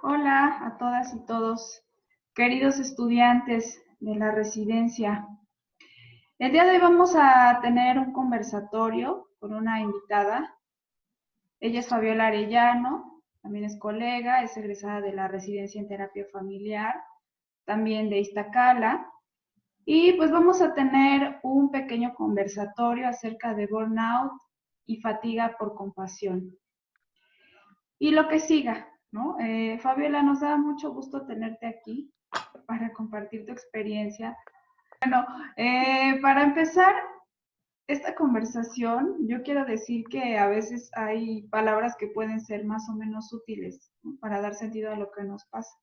Hola a todas y todos, queridos estudiantes de la residencia. El día de hoy vamos a tener un conversatorio con una invitada. Ella es Fabiola Arellano, también es colega, es egresada de la residencia en terapia familiar, también de Iztacala. Y pues vamos a tener un pequeño conversatorio acerca de burnout y fatiga por compasión. Y lo que siga, ¿no? Fabiola, nos da mucho gusto tenerte aquí para compartir tu experiencia. Para empezar esta conversación, yo quiero decir que a veces hay palabras que pueden ser más o menos útiles, ¿no? Para dar sentido a lo que nos pasa.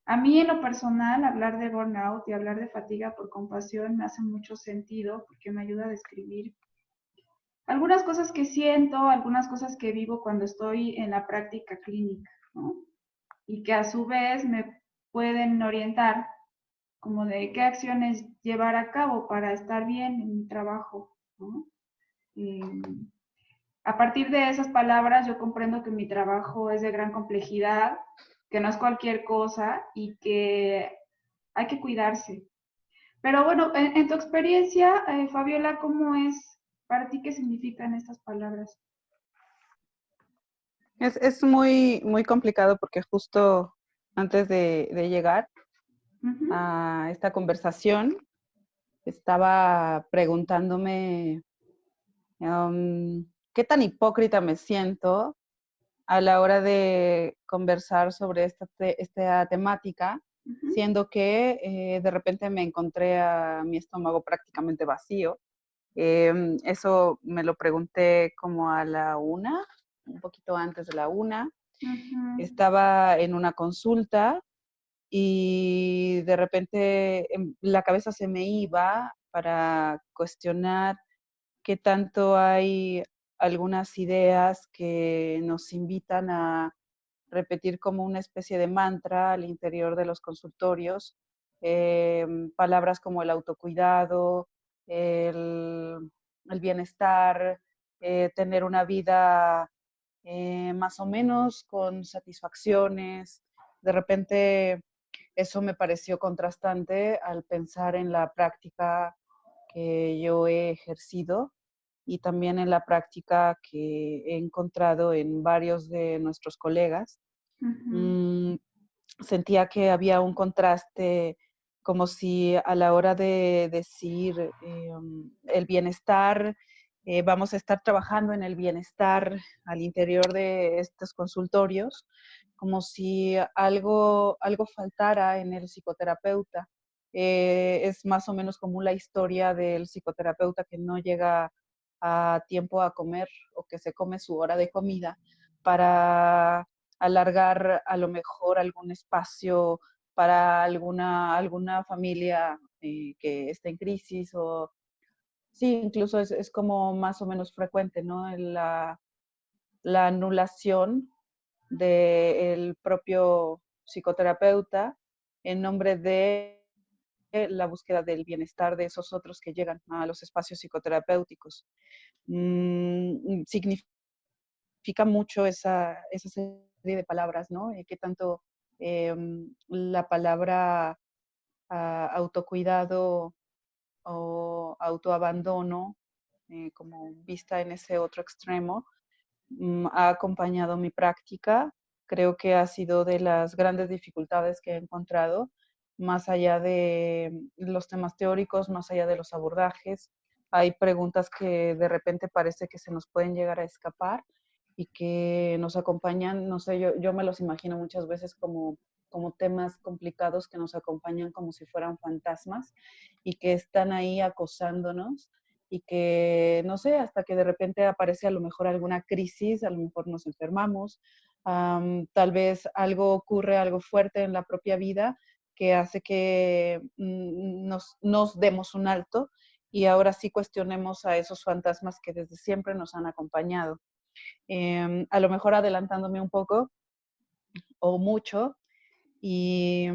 A mí en lo personal, hablar de burnout y hablar de fatiga por compasión me hace mucho sentido porque me ayuda a describir algunas cosas que siento, algunas cosas que vivo cuando estoy en la práctica clínica, ¿no? Y que a su vez me pueden orientar como de qué acciones llevar a cabo para estar bien en mi trabajo, ¿no? Eh, a partir de esas palabras yo comprendo que mi trabajo es de gran complejidad, que no es cualquier cosa y que hay que cuidarse. Pero bueno, en tu experiencia, Fabiola, ¿cómo es para ti qué significan estas palabras? Es muy complicado porque justo antes de llegar Ujú. a esta conversación estaba preguntándome qué tan hipócrita me siento a la hora de conversar sobre esta temática, Uh-huh. siendo que de repente me encontré a mi estómago prácticamente vacío. Eso me lo pregunté como a la 1, un poquito antes de la 1. Uh-huh. Estaba en una consulta y de repente la cabeza se me iba para cuestionar qué tanto hay algunas ideas que nos invitan a repetir como una especie de mantra al interior de los consultorios, palabras como el autocuidado, el, el bienestar, tener una vida más o menos con satisfacciones. De repente eso me pareció contrastante al pensar en la práctica que yo he ejercido y también en la práctica que he encontrado en varios de nuestros colegas. Uh-huh. Mm, Sentía que había un contraste, como si a la hora de decir el bienestar, vamos a estar trabajando en el bienestar al interior de estos consultorios, como si algo faltara en el psicoterapeuta. Es más o menos como la historia del psicoterapeuta que no llega a tiempo a comer o que se come su hora de comida para alargar a lo mejor algún espacio para alguna familia que esté en crisis o sí, incluso es como más o menos frecuente, ¿no? La anulación del propio psicoterapeuta en nombre de la búsqueda del bienestar de esos otros que llegan a los espacios psicoterapéuticos. Significa mucho esa serie de palabras, ¿no? Qué tanto la palabra autocuidado o autoabandono, como vista en ese otro extremo, ha acompañado mi práctica. Creo que ha sido de las grandes dificultades que he encontrado, más allá de los temas teóricos, más allá de los abordajes. Hay preguntas que de repente parece que se nos pueden llegar a escapar y que nos acompañan, no sé, yo me los imagino muchas veces como temas complicados que nos acompañan como si fueran fantasmas y que están ahí acosándonos y que, no sé, hasta que de repente aparece a lo mejor alguna crisis, a lo mejor nos enfermamos, tal vez algo ocurre, algo fuerte en la propia vida que hace que nos demos un alto y ahora sí cuestionemos a esos fantasmas que desde siempre nos han acompañado. A lo mejor adelantándome un poco o mucho y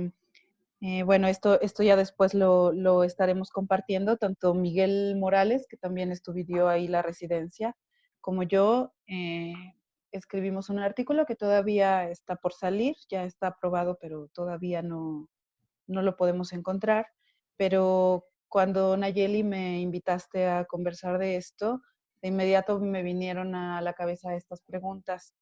bueno, esto ya después lo estaremos compartiendo, tanto Miguel Morales, que también estudió ahí la residencia, como yo. escribimos un artículo que todavía está por salir, ya está aprobado, pero todavía no lo podemos encontrar. Pero cuando Nayeli me invitaste a conversar de esto, de inmediato me vinieron a la cabeza estas preguntas.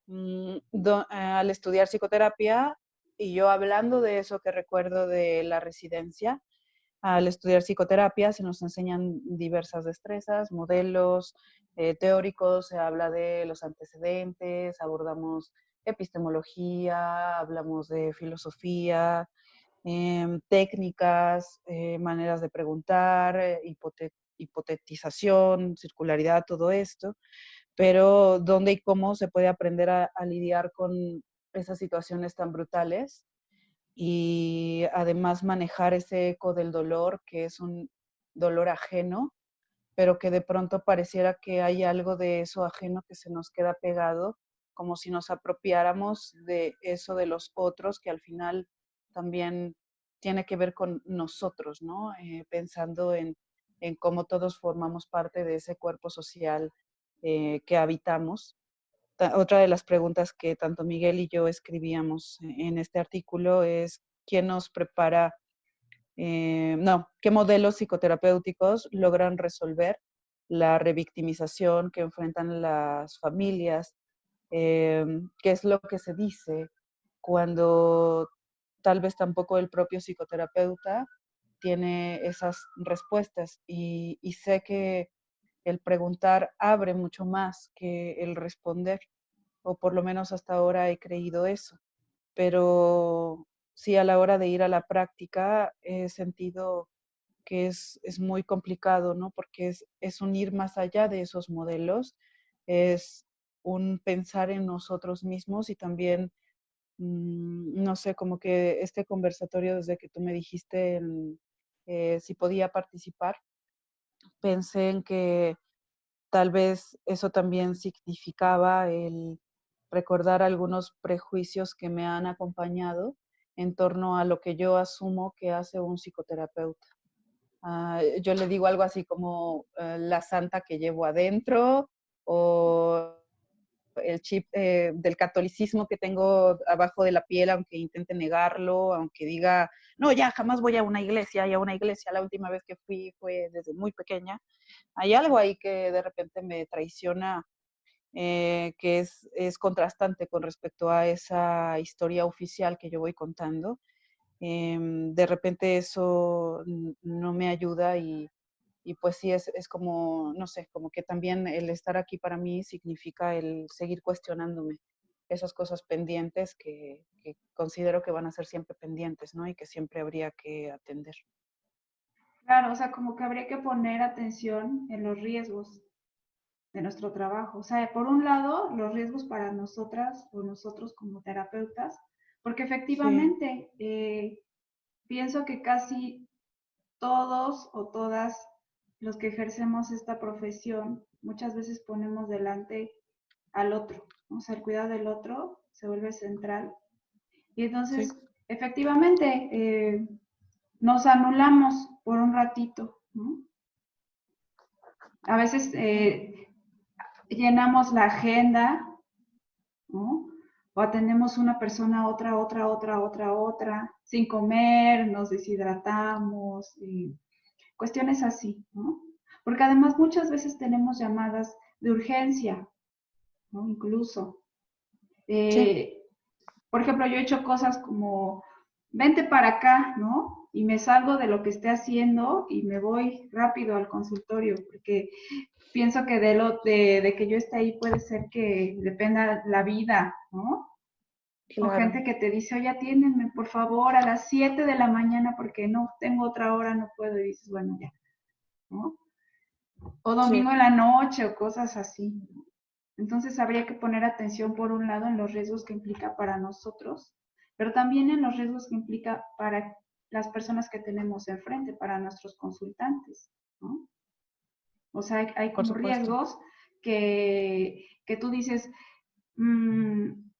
Al estudiar psicoterapia y yo hablando de eso que recuerdo de la residencia, al estudiar psicoterapia se nos enseñan diversas destrezas, modelos teóricos, se habla de los antecedentes, abordamos epistemología, hablamos de filosofía, técnicas, maneras de preguntar, hipotetización, circularidad, todo esto, pero dónde y cómo se puede aprender a lidiar con esas situaciones tan brutales y además manejar ese eco del dolor, que es un dolor ajeno, pero que de pronto pareciera que hay algo de eso ajeno que se nos queda pegado, como si nos apropiáramos de eso de los otros, que al final también tiene que ver con nosotros, ¿no? Pensando en cómo todos formamos parte de ese cuerpo social que habitamos. Otra de las preguntas que tanto Miguel y yo escribíamos en este artículo es: ¿quién nos prepara? No, ¿qué modelos psicoterapéuticos logran resolver la revictimización que enfrentan las familias? ¿Qué es lo que se dice cuando tal vez tampoco el propio psicoterapeuta tiene esas respuestas? Y sé que el preguntar abre mucho más que el responder, o por lo menos hasta ahora he creído eso. Pero sí, a la hora de ir a la práctica he sentido que es muy complicado, ¿no? Porque es un ir más allá de esos modelos, es un pensar en nosotros mismos y también, no sé, como que este conversatorio desde que tú me dijiste si podía participar, pensé en que tal vez eso también significaba el recordar algunos prejuicios que me han acompañado en torno a lo que yo asumo que hace un psicoterapeuta. Yo le digo algo así como la santa que llevo adentro, o el chip del catolicismo que tengo abajo de la piel, aunque intente negarlo, aunque diga, no, ya jamás voy a una iglesia, y a una iglesia la última vez que fui fue desde muy pequeña. Hay algo ahí que de repente me traiciona, que es contrastante con respecto a esa historia oficial que yo voy contando. De repente eso no me ayuda y pues sí, es como, no sé, como que también el estar aquí para mí significa el seguir cuestionándome esas cosas pendientes que considero que van a ser siempre pendientes, ¿no? Y que siempre habría que atender. Claro, o sea, como que habría que poner atención en los riesgos de nuestro trabajo. O sea, por un lado, los riesgos para nosotras o nosotros como terapeutas, porque Sí, efectivamente pienso que casi todos o todas los que ejercemos esta profesión muchas veces ponemos delante al otro, ¿no? O sea, el cuidado del otro se vuelve central. Y sí, entonces, efectivamente, nos anulamos por un ratito, ¿no? A veces llenamos la agenda, ¿no? O atendemos una persona, otra, sin comer, nos deshidratamos, y cuestiones así, ¿no? Porque además muchas veces tenemos llamadas de urgencia, ¿no? Incluso. sí, Eh, por ejemplo, yo he hecho cosas como, vente para acá, ¿no? Y me salgo de lo que esté haciendo y me voy rápido al consultorio, porque pienso que de que yo esté ahí puede ser que dependa la vida, ¿no? O claro, gente que te dice, oye, atiéndenme por favor a las 7 de la mañana porque no tengo otra hora, no puedo. Y dices, bueno, ya, ¿no? O sí, domingo en la noche o cosas así. Entonces habría que poner atención por un lado en los riesgos que implica para nosotros, pero también en los riesgos que implica para las personas que tenemos enfrente, para nuestros consultantes, ¿no? O sea, hay por como supuesto. riesgos que tú dices, mmm,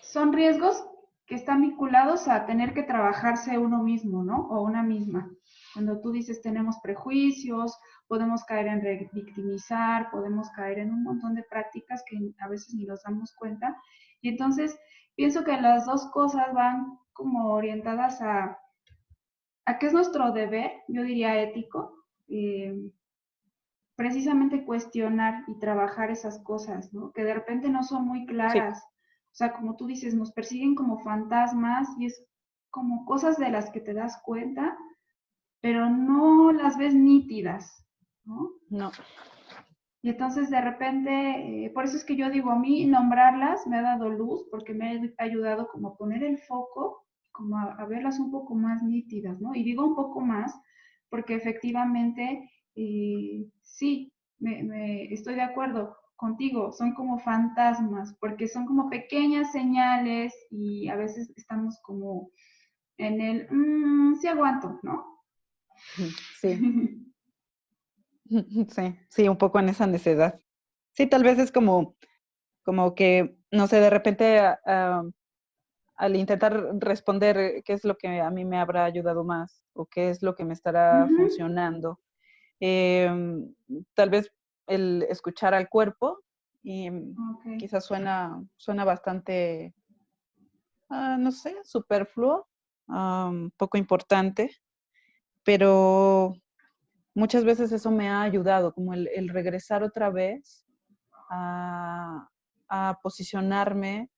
son riesgos que están vinculados a tener que trabajarse uno mismo, ¿no? O una misma. Cuando tú dices tenemos prejuicios, podemos caer en victimizar, podemos caer en un montón de prácticas que a veces ni nos damos cuenta. Y entonces pienso que las dos cosas van como orientadas a qué es nuestro deber, yo diría ético, precisamente cuestionar y trabajar esas cosas, ¿no? Que de repente no son muy Sí, claras. O sea, como tú dices, nos persiguen como fantasmas y es como cosas de las que te das cuenta, pero no las ves nítidas, ¿no? no, Y entonces de repente, por eso es que yo digo, a mí nombrarlas me ha dado luz, porque me ha ayudado como a poner el foco, como a verlas un poco más nítidas, ¿no? Y digo un poco más, porque efectivamente, sí, estoy de acuerdo contigo, son como fantasmas, porque son como pequeñas señales y a veces estamos como en el, sí aguanto, ¿no? sí, sí, sí, un poco en esa necedad. Sí, tal vez es como que, no sé, de repente al intentar responder qué es lo que a mí me habrá ayudado más o qué es lo que me estará Ujú, funcionando, tal vez el escuchar al cuerpo y ok. quizás suena bastante, no sé, superfluo, poco importante, pero muchas veces eso me ha ayudado, como el regresar otra vez a, a posicionarme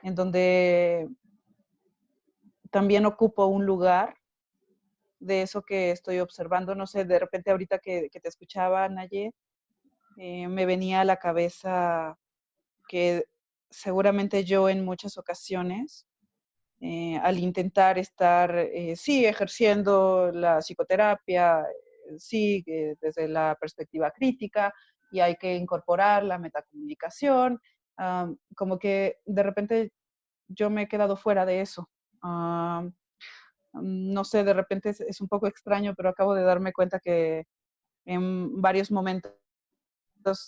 en donde también ocupo un lugar de eso que estoy observando. No sé, de repente ahorita que te escuchaba, Naye, me venía a la cabeza que seguramente yo en muchas ocasiones, al intentar estar, sí, ejerciendo la psicoterapia, sí, desde la perspectiva crítica, y hay que incorporar la metacomunicación, como que de repente yo me he quedado fuera de eso. No sé, de repente es un poco extraño, pero acabo de darme cuenta que en varios momentos,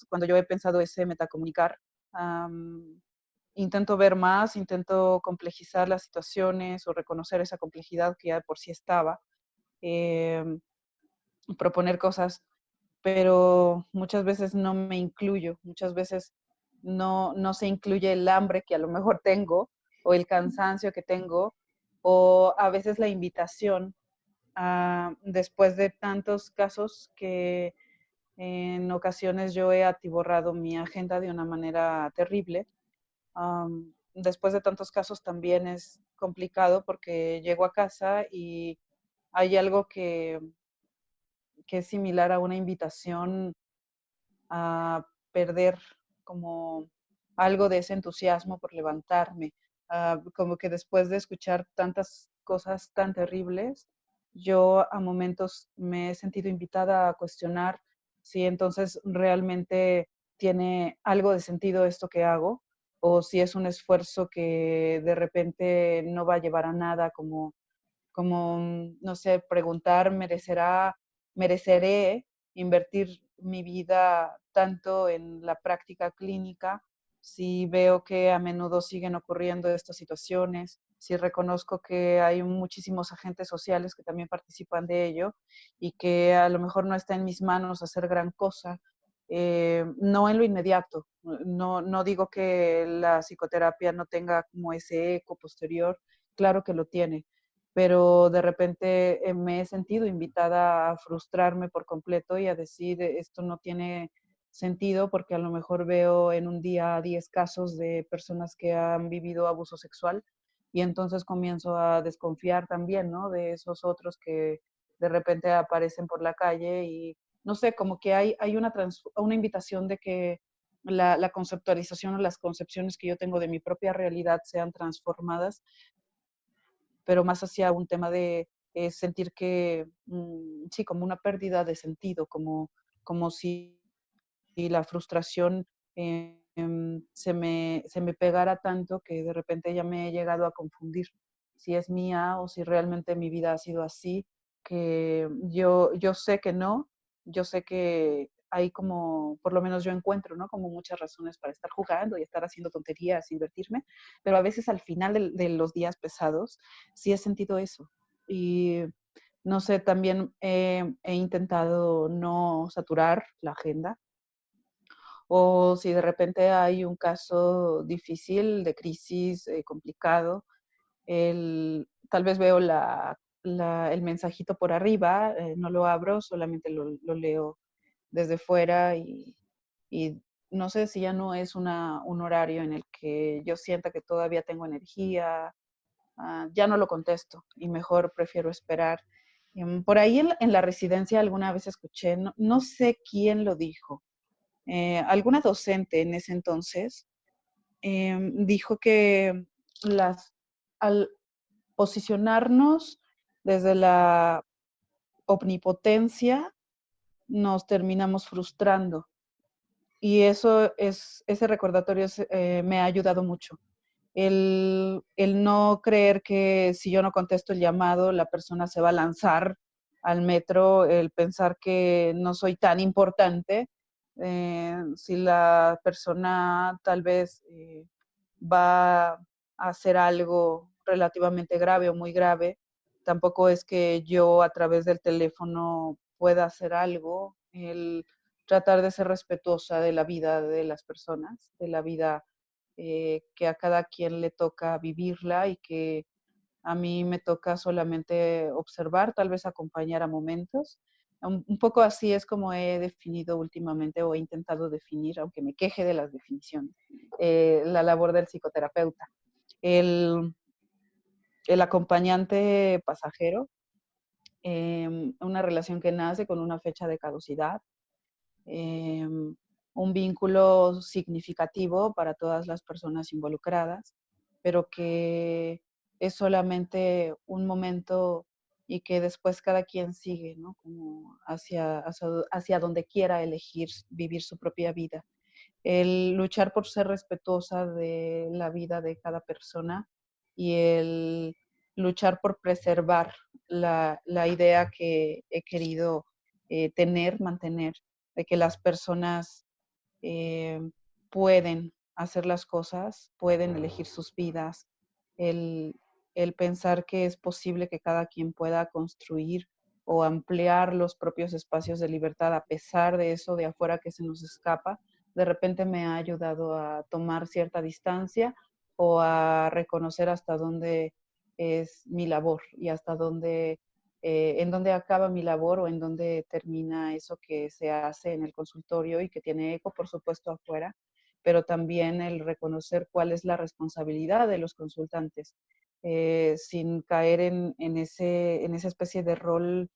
cuando yo he pensado ese metacomunicar, um, intento ver más, intento complejizar las situaciones o reconocer esa complejidad que ya de por sí estaba, eh, proponer cosas, pero muchas veces no me incluyo, muchas veces no se incluye el hambre que a lo mejor tengo o el cansancio que tengo o a veces la invitación después de tantos casos que en ocasiones yo he atiborrado mi agenda de una manera terrible. Después de tantos casos también es complicado porque llego a casa y hay algo que es similar a una invitación a perder como algo de ese entusiasmo por levantarme. Como que después de escuchar tantas cosas tan terribles, yo a momentos me he sentido invitada a cuestionar si entonces realmente tiene algo de sentido esto que hago o si es un esfuerzo que de repente no va a llevar a nada, como, no sé, preguntar, mereceré invertir mi vida tanto en la práctica clínica si veo que a menudo siguen ocurriendo estas situaciones, si reconozco que hay muchísimos agentes sociales que también participan de ello y que a lo mejor no está en mis manos hacer gran cosa, no en lo inmediato. No digo que la psicoterapia no tenga como ese eco posterior, claro que lo tiene, pero de repente me he sentido invitada a frustrarme por completo y a decir, esto no tiene sentido porque a lo mejor veo en un día 10 casos de personas que han vivido abuso sexual y entonces comienzo a desconfiar también, ¿no? De esos otros que de repente aparecen por la calle y no sé, como que hay una invitación de que la conceptualización o las concepciones que yo tengo de mi propia realidad sean transformadas, pero más hacia un tema de sentir que, sí, como una pérdida de sentido, como si la frustración se me pegara tanto que de repente ya me he llegado a confundir si es mía o si realmente mi vida ha sido así, que yo sé que no, yo sé que hay como, por lo menos yo encuentro, ¿no? Como muchas razones para estar jugando y estar haciendo tonterías y divertirme, pero a veces al final de los días pesados sí he sentido eso. Y no sé, también he intentado no saturar la agenda, o si de repente hay un caso difícil, de crisis, complicado, tal vez veo el mensajito por arriba, no lo abro, solamente lo leo desde fuera y no sé si ya no es un horario en el que yo sienta que todavía tengo energía, ya no lo contesto y mejor prefiero esperar. Por ahí en la residencia alguna vez escuché, no sé quién lo dijo, alguna docente en ese entonces dijo que al posicionarnos desde la omnipotencia nos terminamos frustrando. Y ese recordatorio me ha ayudado mucho. El no creer que si yo no contesto el llamado, la persona se va a lanzar al metro, el pensar que no soy tan importante, si la persona tal vez va a hacer algo relativamente grave o muy grave, tampoco es que yo a través del teléfono pueda hacer algo, el tratar de ser respetuosa de la vida de las personas, de la vida que a cada quien le toca vivirla y que a mí me toca solamente observar, tal vez acompañar a momentos. Un poco así es como he definido últimamente o he intentado definir, aunque me queje de las definiciones, la labor del psicoterapeuta. El, el acompañante pasajero, una relación que nace con una fecha de caducidad, un vínculo significativo para todas las personas involucradas, pero que es solamente un momento y que después cada quien sigue, ¿no? Como hacia donde quiera elegir vivir su propia vida. El luchar por ser respetuosa de la vida de cada persona y el luchar por preservar la idea que he querido mantener, de que las personas eh, pueden hacer las cosas, pueden elegir sus vidas, el, el pensar que es posible que cada quien pueda construir o ampliar los propios espacios de libertad a pesar de eso de afuera que se nos escapa, de repente me ha ayudado a tomar cierta distancia o a reconocer hasta dónde es mi labor y hasta dónde, en dónde acaba mi labor o en dónde termina eso que se hace en el consultorio y que tiene eco, por supuesto, afuera, pero también el reconocer cuál es la responsabilidad de los consultantes, sin caer en esa especie de rol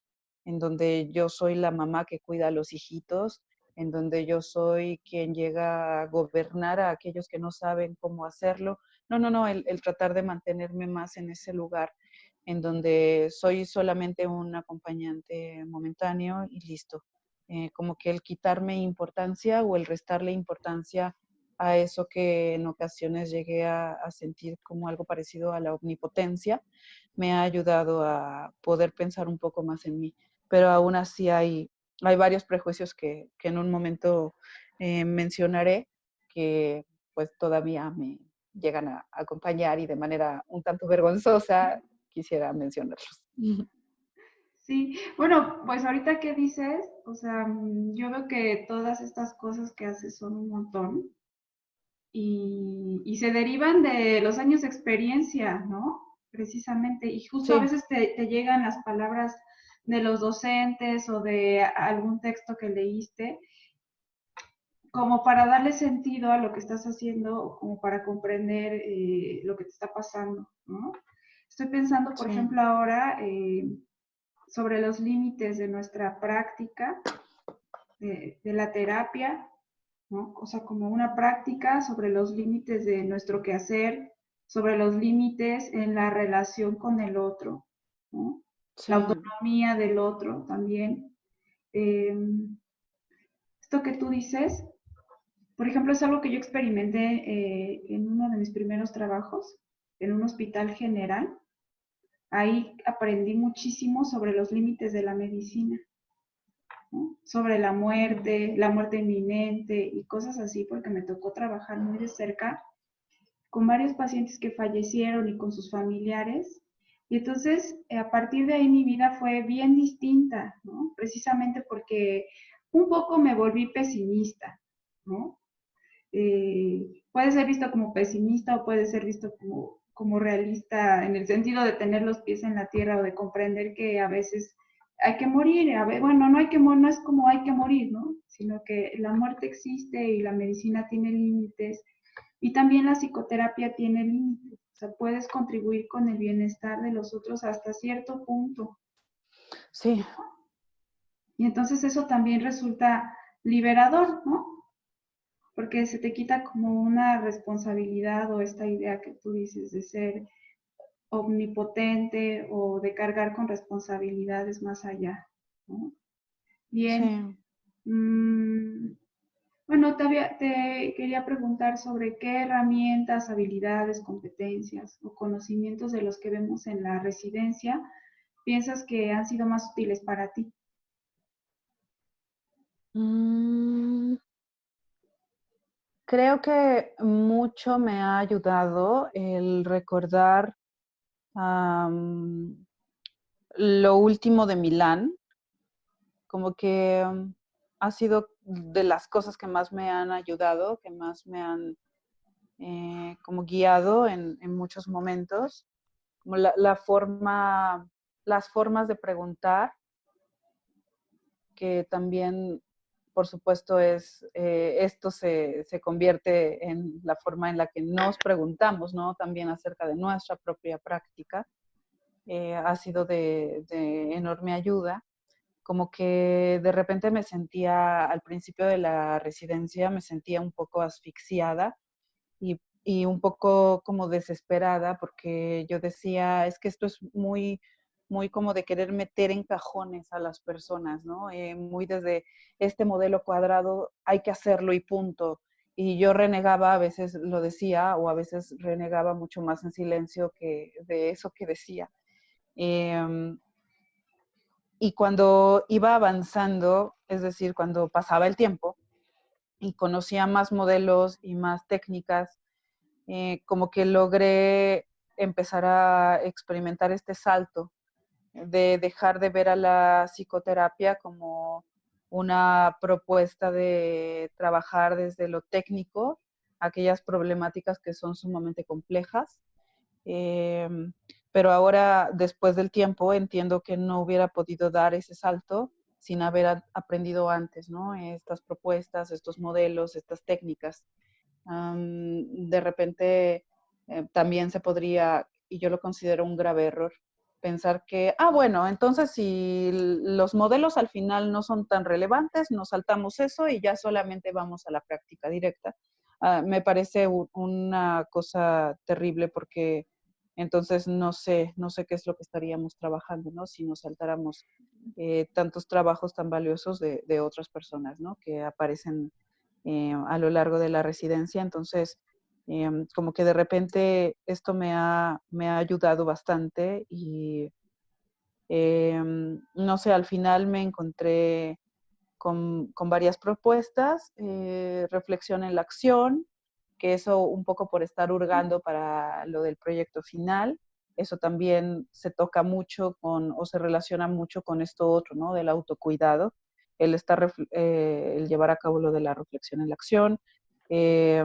en donde yo soy la mamá que cuida a los hijitos, en donde yo soy quien llega a gobernar a aquellos que no saben cómo hacerlo. No, el tratar de mantenerme más en ese lugar en donde soy solamente un acompañante momentáneo y listo. Como que el quitarme importancia o el restarle importancia a eso que en ocasiones llegué a sentir como algo parecido a la omnipotencia, me ha ayudado a poder pensar un poco más en mí. Pero aún así hay varios prejuicios que en un momento mencionaré que pues todavía me llegan a acompañar y de manera un tanto vergonzosa quisiera mencionarlos. Sí, bueno, pues ahorita que dices, o sea, yo veo que todas estas cosas que haces son un montón y se derivan de los años de experiencia, ¿no? Precisamente, y justo a Sí, veces te llegan las palabras de los docentes o de algún texto que leíste, como para darle sentido a lo que estás haciendo, como para comprender lo que te está pasando, ¿no? Estoy pensando, por sí, ejemplo, ahora sobre los límites de nuestra práctica, de la terapia, ¿no? O sea, como una práctica sobre los límites de nuestro quehacer, sobre los límites en la relación con el otro, ¿no? La sí, autonomía del otro también. Eh, esto que tú dices, por ejemplo, es algo que yo experimenté en uno de mis primeros trabajos, en un hospital general. Ahí aprendí muchísimo sobre los límites de la medicina, ¿no? Sobre la muerte inminente y cosas así, porque me tocó trabajar muy de cerca con varios pacientes que fallecieron y con sus familiares. Y entonces, a partir de ahí mi vida fue bien distinta, ¿no? Precisamente porque un poco me volví pesimista, ¿no? Puede ser visto como pesimista o puede ser visto como realista en el sentido de tener los pies en la tierra o de comprender que a veces hay que morir. Bueno, no hay que no es como hay que morir, ¿no? Sino que la muerte existe y la medicina tiene límites y también la psicoterapia tiene límites. O sea, puedes contribuir con el bienestar de los otros hasta cierto punto. Sí. Y entonces eso también resulta liberador, ¿no? Porque se te quita como una responsabilidad o esta idea que tú dices de ser omnipotente o de cargar con responsabilidades más allá, ¿no? Bien. Sí. Bueno, te quería preguntar sobre qué herramientas, habilidades, competencias o conocimientos de los que vemos en la residencia piensas que han sido más útiles para ti. Mm, Creo que mucho me ha ayudado el recordar lo último de Milán, como que ha sido de las cosas que más me han ayudado, que más me han como guiado en muchos momentos, como las formas de preguntar, que también, por supuesto, esto se convierte en la forma en la que nos preguntamos, ¿no? También acerca de nuestra propia práctica, ha sido de enorme ayuda. Como que de repente me sentía, al principio de la residencia, me sentía un poco asfixiada y un poco como desesperada porque yo decía, es que esto es muy como de querer meter en cajones a las personas, ¿no? Muy desde este modelo cuadrado hay que hacerlo y punto. Y yo renegaba, a veces lo decía o a veces renegaba mucho más en silencio que de eso que decía. Eh, y cuando iba avanzando, es decir, cuando pasaba el tiempo y conocía más modelos y más técnicas, como que logré empezar a experimentar este salto de dejar de ver a la psicoterapia como una propuesta de trabajar desde lo técnico, aquellas problemáticas que son sumamente complejas. Eh, pero ahora, después del tiempo, entiendo que no hubiera podido dar ese salto sin haber aprendido antes, ¿no? Estas propuestas, estos modelos, estas técnicas. De repente también se podría, y yo lo considero un grave error, pensar que, bueno, entonces si los modelos al final no son tan relevantes, nos saltamos eso y ya solamente vamos a la práctica directa. Me parece una cosa terrible porque entonces no sé qué es lo que estaríamos trabajando, ¿no? Si nos saltáramos tantos trabajos tan valiosos de otras personas, ¿no? Que aparecen a lo largo de la residencia. Entonces, como que de repente esto me ha ayudado bastante y no sé, al final me encontré con varias propuestas, reflexión en la acción, que eso un poco por estar hurgando para lo del proyecto final, eso también se toca mucho con, o se relaciona mucho con esto otro, ¿no? Del autocuidado, el llevar a cabo lo de la reflexión en la acción, eh,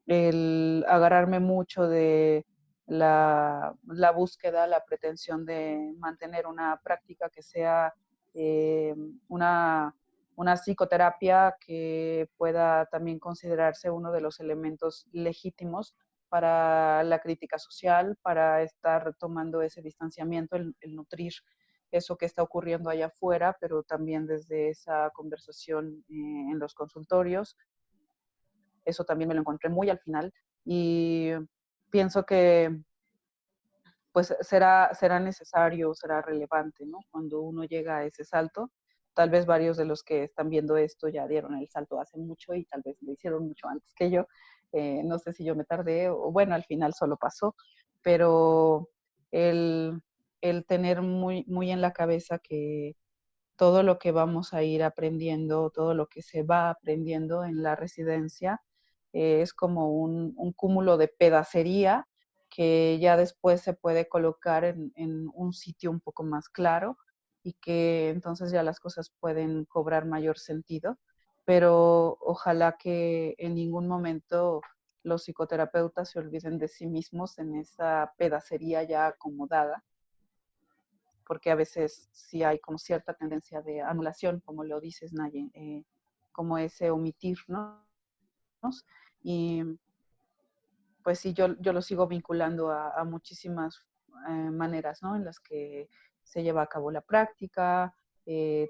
el agarrarme mucho de la búsqueda, la pretensión de mantener una práctica que sea eh, una una psicoterapia que pueda también considerarse uno de los elementos legítimos para la crítica social, para estar tomando ese distanciamiento, el nutrir eso que está ocurriendo allá afuera, pero también desde esa conversación en los consultorios. Eso también me lo encontré muy al final y pienso que pues será necesario, será relevante, ¿no? Cuando uno llega a ese salto, tal vez varios de los que están viendo esto ya dieron el salto hace mucho y tal vez lo hicieron mucho antes que yo. No sé si yo me tardé o bueno, al final solo pasó, pero el, el tener muy en la cabeza que todo lo que vamos a ir aprendiendo, todo lo que se va aprendiendo en la residencia, es como un cúmulo de pedacería que ya después se puede colocar en un sitio un poco más claro y que entonces ya las cosas pueden cobrar mayor sentido, pero ojalá que en ningún momento los psicoterapeutas se olviden de sí mismos en esa pedacería ya acomodada, porque a veces sí hay como cierta tendencia de anulación, como lo dices, Naye, como ese omitirnos. Y pues sí, yo lo sigo vinculando a muchísimas maneras, ¿no? En las que se lleva a cabo la práctica,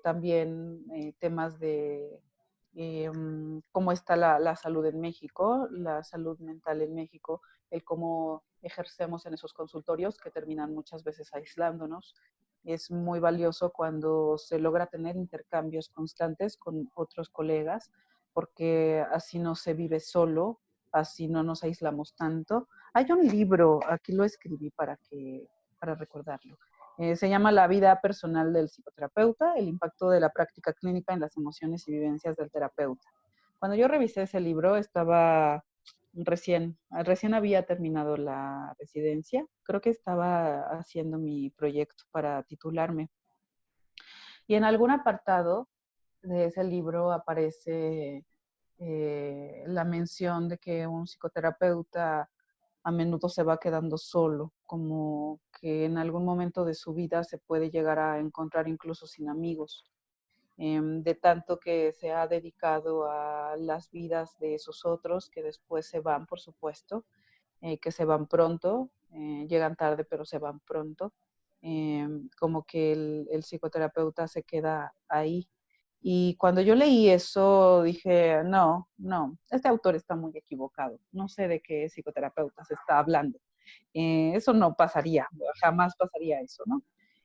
también temas de cómo está la salud en México, la salud mental en México, el cómo ejercemos en esos consultorios que terminan muchas veces aislándonos. Es muy valioso cuando se logra tener intercambios constantes con otros colegas, porque así no se vive solo, así no nos aislamos tanto. Hay un libro, aquí lo escribí para recordarlo. Se llama La vida personal del psicoterapeuta, el impacto de la práctica clínica en las emociones y vivencias del terapeuta. Cuando yo revisé ese libro, estaba recién había terminado la residencia, creo que estaba haciendo mi proyecto para titularme. Y en algún apartado de ese libro aparece la mención de que un psicoterapeuta a menudo se va quedando solo, como que en algún momento de su vida se puede llegar a encontrar incluso sin amigos, de tanto que se ha dedicado a las vidas de esos otros que después se van, por supuesto, que se van pronto, llegan tarde pero se van pronto, como que el psicoterapeuta se queda ahí. Y cuando yo leí eso dije, no, no, este autor está muy equivocado, no sé de qué psicoterapeuta se está hablando. Eso no pasaría, jamás pasaría eso, ¿no?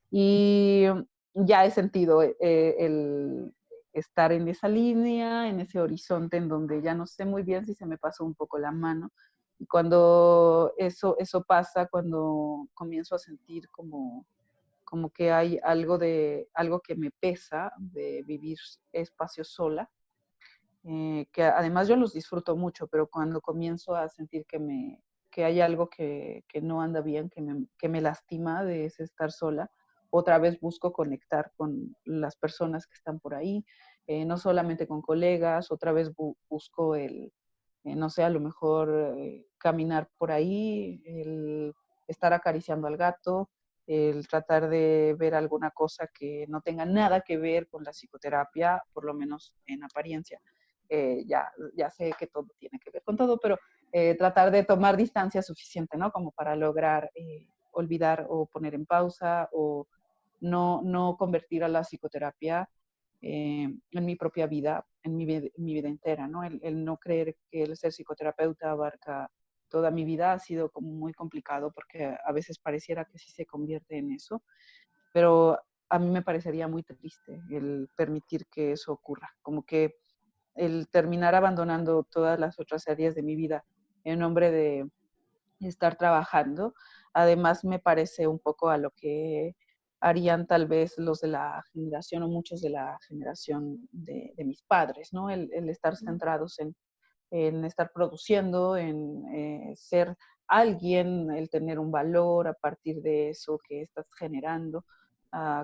Y ya he sentido el estar en esa línea, en ese horizonte en donde ya no sé muy bien si se me pasó un poco la mano. Y cuando eso pasa, cuando comienzo a sentir como que hay algo que me pesa de vivir espacios sola, que además yo los disfruto mucho, pero cuando comienzo a sentir que hay algo que no anda bien, que me lastima de ese estar sola, otra vez busco conectar con las personas que están por ahí, no solamente con colegas, otra vez busco no sé, a lo mejor caminar por ahí, el estar acariciando al gato, el tratar de ver alguna cosa que no tenga nada que ver con la psicoterapia, por lo menos en apariencia. Ya sé que todo tiene que ver con todo, pero tratar de tomar distancia suficiente, ¿no? Como para lograr olvidar o poner en pausa o no convertir a la psicoterapia en mi propia vida, en mi vida entera, ¿no? El no creer que el ser psicoterapeuta abarca toda mi vida ha sido como muy complicado porque a veces pareciera que sí se convierte en eso, pero a mí me parecería muy triste el permitir que eso ocurra, como que el terminar abandonando todas las otras áreas de mi vida en nombre de estar trabajando. Además, me parece un poco a lo que harían tal vez los de la generación o muchos de la generación de mis padres, ¿no? El estar centrados en estar produciendo, en ser alguien, el tener un valor a partir de eso que estás generando,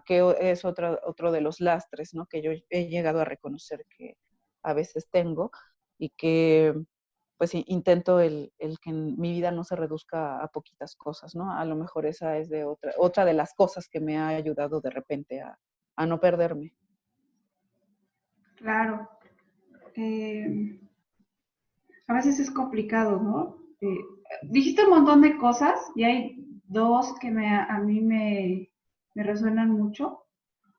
que es otro de los lastres, ¿no? Que yo he llegado a reconocer que a veces tengo y que pues intento el que mi vida no se reduzca a poquitas cosas, ¿no? A lo mejor esa es de otra de las cosas que me ha ayudado de repente a no perderme. Claro. A veces es complicado, ¿no? Dijiste un montón de cosas y hay dos que a mí me resuenan mucho.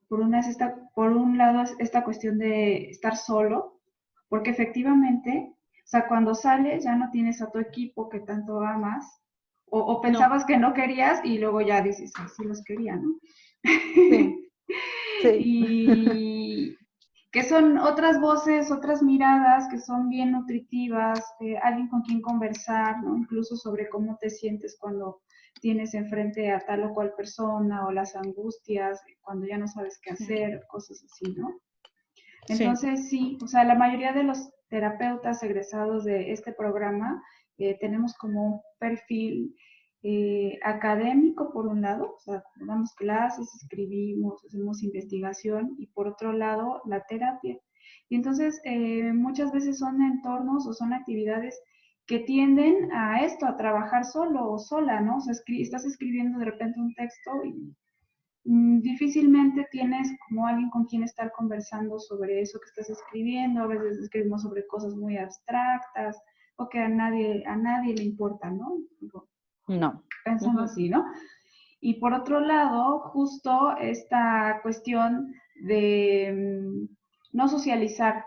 Por un lado es esta cuestión de estar solo, porque efectivamente, o sea, cuando sales ya no tienes a tu equipo que tanto amas, o No, pensabas que no querías y luego ya dices, ay, sí los quería, ¿no? sí, sí. Y que son otras voces, otras miradas que son bien nutritivas, alguien con quien conversar, ¿no? Incluso sobre cómo te sientes cuando tienes enfrente a tal o cual persona o las angustias cuando ya no sabes qué Sí. hacer, cosas así, ¿no? Sí. Entonces, sí, o sea, la mayoría de los terapeutas egresados de este programa tenemos como un perfil académico por un lado, o sea, damos clases, escribimos, hacemos investigación y por otro lado la terapia. Y entonces muchas veces son entornos o son actividades que tienden a esto, a trabajar solo o sola, ¿no? O sea, estás escribiendo de repente un texto y difícilmente tienes como alguien con quien estar conversando sobre eso que estás escribiendo. A veces escribimos sobre cosas muy abstractas o que a nadie le importa, ¿no? Digo, No. pensando Ujú. así, ¿no? Y por otro lado, justo esta cuestión de no socializar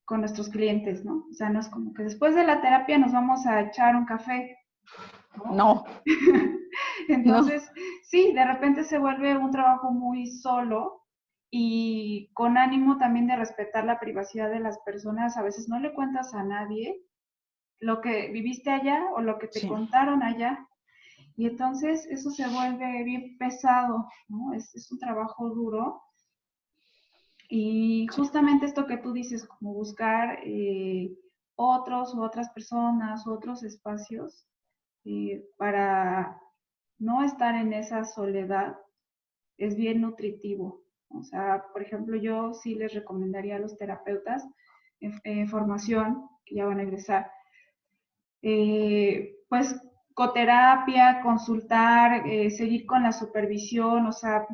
con nuestros clientes, ¿no? O sea, no es como que después de la terapia nos vamos a echar un café, ¿no? No, no. Entonces, sí, de repente se vuelve un trabajo muy solo y con ánimo también de respetar la privacidad de las personas. A veces no le cuentas a nadie lo que viviste allá o lo que te Sí, contaron allá. Y entonces eso se vuelve bien pesado, ¿no? Es un trabajo duro. Y sí, justamente esto que tú dices, como buscar otros u otras personas, otros espacios para no estar en esa soledad es bien nutritivo. O sea, por ejemplo, yo sí les recomendaría a los terapeutas en formación, que ya van a egresar, pues coterapia, consultar, seguir con la supervisión, o sea,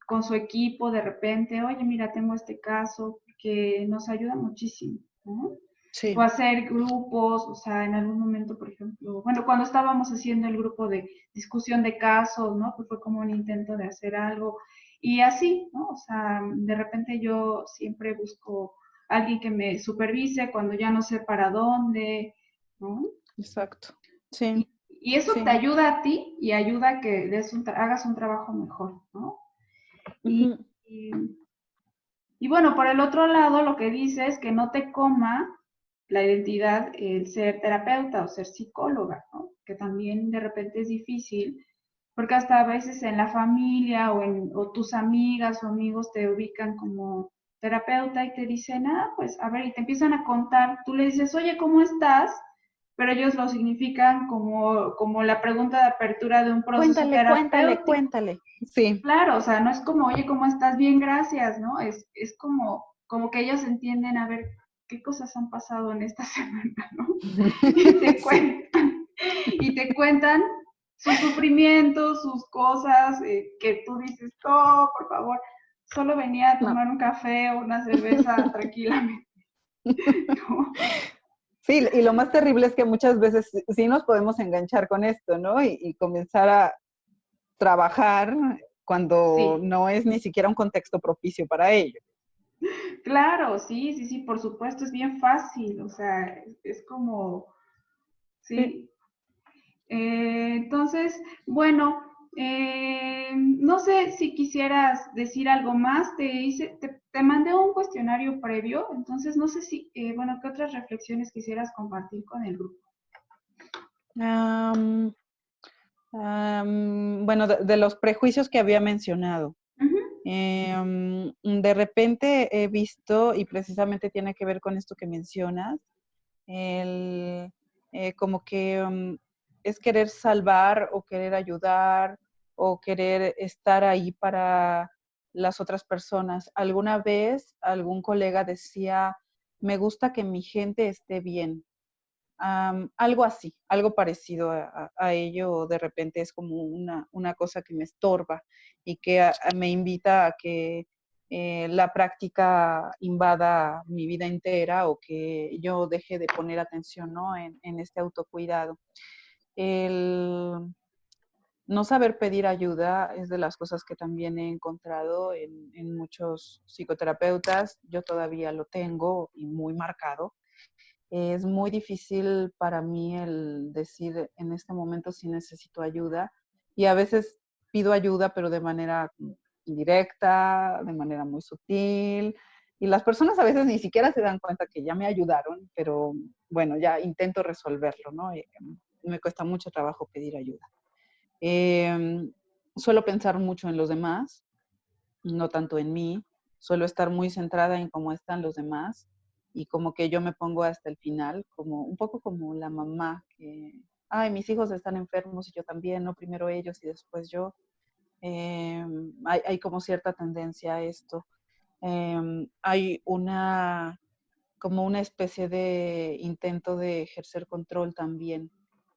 con su equipo de repente, oye, mira, tengo este caso, que nos ayuda muchísimo, ¿no? O sí, hacer grupos, o sea, en algún momento, por ejemplo, bueno, cuando estábamos haciendo el grupo de discusión de casos, ¿no? Pues fue como un intento de hacer algo y así, ¿no? O sea, de repente yo siempre busco a alguien que me supervise cuando ya no sé para dónde, ¿no? exacto. Sí, Y eso te sí. ayuda a ti y ayuda a que hagas un trabajo mejor, ¿no? Y, Ujú. y, y bueno, por el otro lado, lo que dice es que no te coma la identidad el ser terapeuta o ser psicóloga, ¿no? Que también de repente es difícil, porque hasta a veces en la familia o tus amigas o amigos te ubican como terapeuta y te dicen, ah, pues a ver, y te empiezan a contar, tú le dices, oye, ¿cómo estás? Pero ellos lo significan como la pregunta de apertura de un proceso Cuéntale, cuéntale, terapéutico. cuéntale. Sí, Claro, o sea, no es como, oye, ¿cómo estás? Bien, gracias, ¿no? Es como que ellos entienden, a ver, qué cosas han pasado en esta semana, ¿no? Y te sí, cuentan, y te cuentan sus sufrimientos, sus cosas, que tú dices, oh, por favor, solo venía a no. tomar un café o una cerveza tranquilamente, ¿no? Sí, y lo más terrible es que muchas veces sí nos podemos enganchar con esto, ¿no? Y comenzar a trabajar cuando Sí, no es ni siquiera un contexto propicio para ello. claro, sí, sí, sí, por supuesto, es bien fácil, o sea, es como, Sí. sí. Entonces, bueno, no sé si quisieras decir algo más. Te mandé un cuestionario previo, entonces no sé si, bueno, ¿qué otras reflexiones quisieras compartir con el grupo? Am, bueno, de los prejuicios que había mencionado. Ujú. De repente he visto, y precisamente tiene que ver con esto que mencionas, el, como que es querer salvar o querer ayudar o querer estar ahí para las otras personas. Alguna vez algún colega decía, me gusta que mi gente esté bien. Algo así, algo parecido a ello, o de repente es como una cosa que me estorba y que me invita a que la práctica invada mi vida entera o que yo deje de poner atención, ¿no? En este autocuidado. El no saber pedir ayuda es de las cosas que también he encontrado en muchos psicoterapeutas. Yo todavía lo tengo y muy marcado. Es muy difícil para mí el decir en este momento si necesito ayuda y a veces pido ayuda, pero de manera indirecta, de manera muy sutil. Y las personas a veces ni siquiera se dan cuenta que ya me ayudaron, pero bueno, ya intento resolverlo, ¿no? Y me cuesta mucho trabajo pedir ayuda. Em, Suelo pensar mucho en los demás, no tanto en mí. Suelo estar muy centrada en cómo están los demás y como que yo me pongo hasta el final, como un poco como la mamá que, ay, mis hijos están enfermos y yo también, no primero ellos y después yo. Hay como cierta tendencia a esto. Hay como una especie de intento de ejercer control también.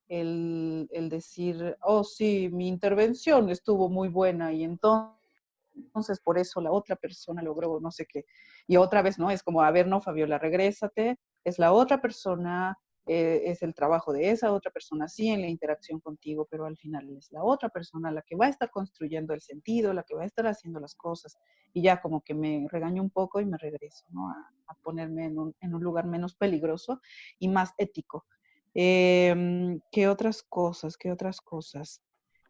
El decir, oh sí, mi intervención estuvo muy buena y entonces por eso la otra persona logró no sé qué. Y otra vez, ¿no? Es como, a ver, no, Fabiola, regrésate, es la otra persona, es el trabajo de esa otra persona, sí, en la interacción contigo, pero al final es la otra persona la que va a estar construyendo el sentido, la que va a estar haciendo las cosas. Y ya como que me regaño un poco y me regreso, ¿no? A ponerme en un lugar menos peligroso y más ético. ¿Qué otras cosas? ¿Qué otras cosas?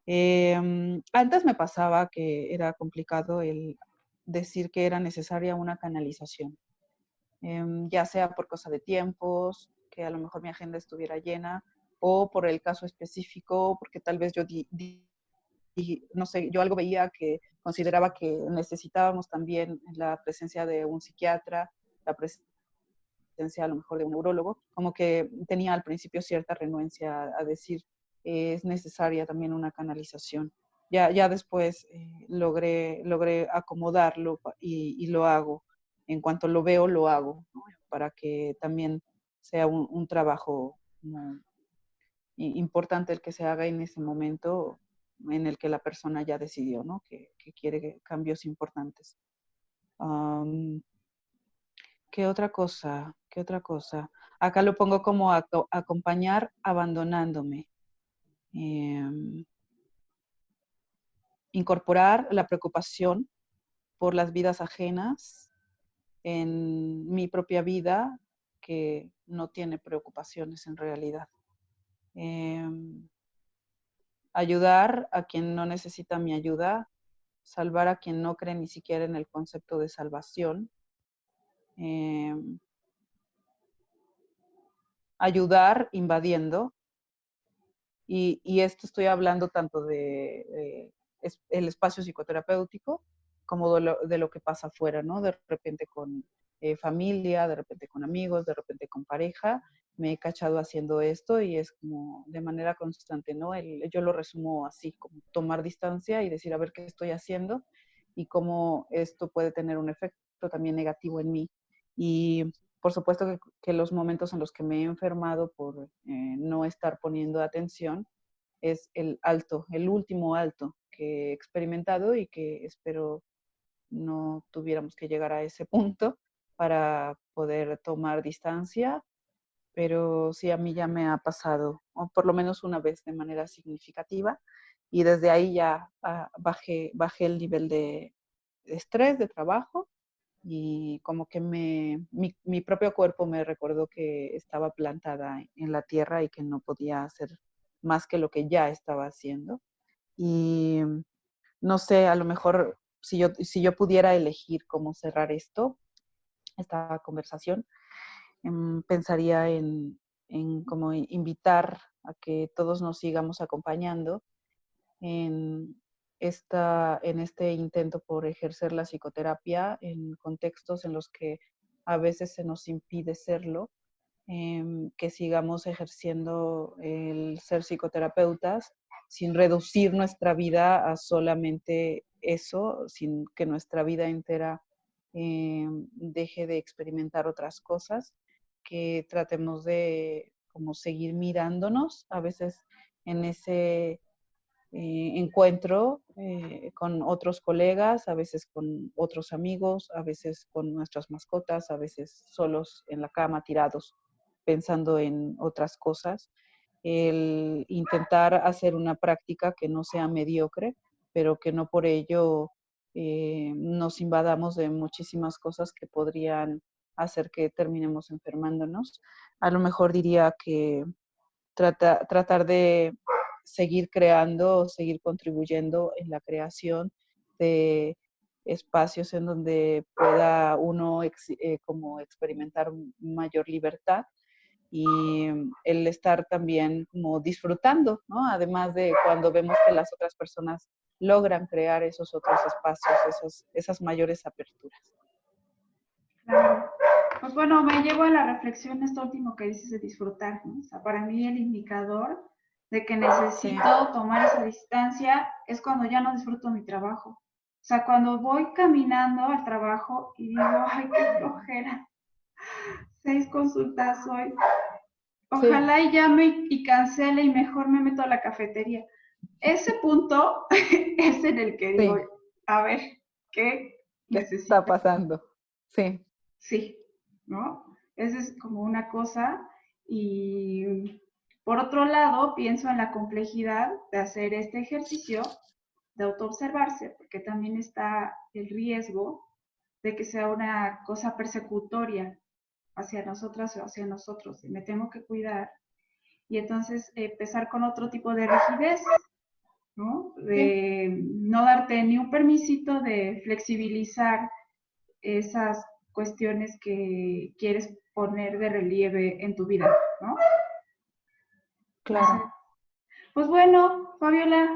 Antes me pasaba que era complicado el decir que era necesaria una canalización, ya sea por cosa de tiempos, que a lo mejor mi agenda estuviera llena, o por el caso específico, porque tal vez yo, no sé, yo algo veía que consideraba que necesitábamos también la presencia de un psiquiatra, la presencia a lo mejor de un neurólogo, como que tenía al principio cierta renuencia a decir es necesaria también una canalización. Ya después logré acomodarlo y lo hago. En cuanto lo veo, lo hago, ¿no? Para que también sea un trabajo como importante el que se haga en ese momento en el que la persona ya decidió, ¿no? Que quiere cambios importantes. Um, ¿Qué otra cosa? ¿Qué otra cosa? Acá lo pongo como acompañar abandonándome. Em, Incorporar la preocupación por las vidas ajenas en mi propia vida que no tiene preocupaciones en realidad. Em, Ayudar a quien no necesita mi ayuda, salvar a quien no cree ni siquiera en el concepto de salvación. Em, Ayudar invadiendo. Y esto estoy hablando tanto de el espacio psicoterapéutico como de lo que pasa afuera, ¿no? De repente con familia, de repente con amigos, de repente con pareja. Me he cachado haciendo esto y es como de manera constante, ¿no? Yo lo resumo así, como tomar distancia y decir a ver qué estoy haciendo y cómo esto puede tener un efecto también negativo en mí. Y por supuesto que los momentos en los que me he enfermado por no estar poniendo atención es el alto, el último alto que he experimentado y que espero no tuviéramos que llegar a ese punto para poder tomar distancia, pero sí a mí ya me ha pasado, o por lo menos una vez de manera significativa, y desde ahí ya bajé el nivel de estrés, de trabajo, y como que mi propio cuerpo me recordó que estaba plantada en la tierra y que no podía hacer más que lo que ya estaba haciendo. Y no sé, a lo mejor si yo pudiera elegir cómo cerrar esta conversación, pensaría en cómo invitar a que todos nos sigamos acompañando en, en este intento por ejercer la psicoterapia en contextos en los que a veces se nos impide serlo, que sigamos ejerciendo el ser psicoterapeutas sin reducir nuestra vida a solamente eso, sin que nuestra vida entera deje de experimentar otras cosas, que tratemos de como seguir mirándonos a veces en ese encuentro con otros colegas, a veces con otros amigos, a veces con nuestras mascotas, a veces solos en la cama tirados pensando en otras cosas. El intentar hacer una práctica que no sea mediocre, pero que no por ello nos invadamos de muchísimas cosas que podrían hacer que terminemos enfermándonos. A lo mejor diría que tratar de seguir creando, seguir contribuyendo en la creación de espacios en donde pueda uno como experimentar mayor libertad y el estar también como disfrutando, ¿no? Además de cuando vemos que las otras personas logran crear esos otros espacios, esas mayores aperturas. Claro. Pues bueno, me llevo a la reflexión esto último que dices de disfrutar, ¿no? O sea, para mí el indicador de que necesito tomar esa distancia es cuando ya no disfruto mi trabajo. O sea, cuando voy caminando al trabajo y digo, ay, qué flojera, 6 consultas hoy. Ojalá y llame y cancele y mejor me meto a la cafetería. Ese punto es en el que digo, Sí. a ver, ¿qué ¿Qué está necesito? pasando? Sí. Sí, ¿no? Esa es como una cosa. Y por otro lado, pienso en la complejidad de hacer este ejercicio de autoobservarse, porque también está el riesgo de que sea una cosa persecutoria hacia nosotras o hacia nosotros. Y me tengo que cuidar. Y entonces empezar con otro tipo de rigidez, ¿no? De no darte ni un permisito de flexibilizar esas cuestiones que quieres poner de relieve en tu vida, ¿no? Claro. Pues bueno, Fabiola,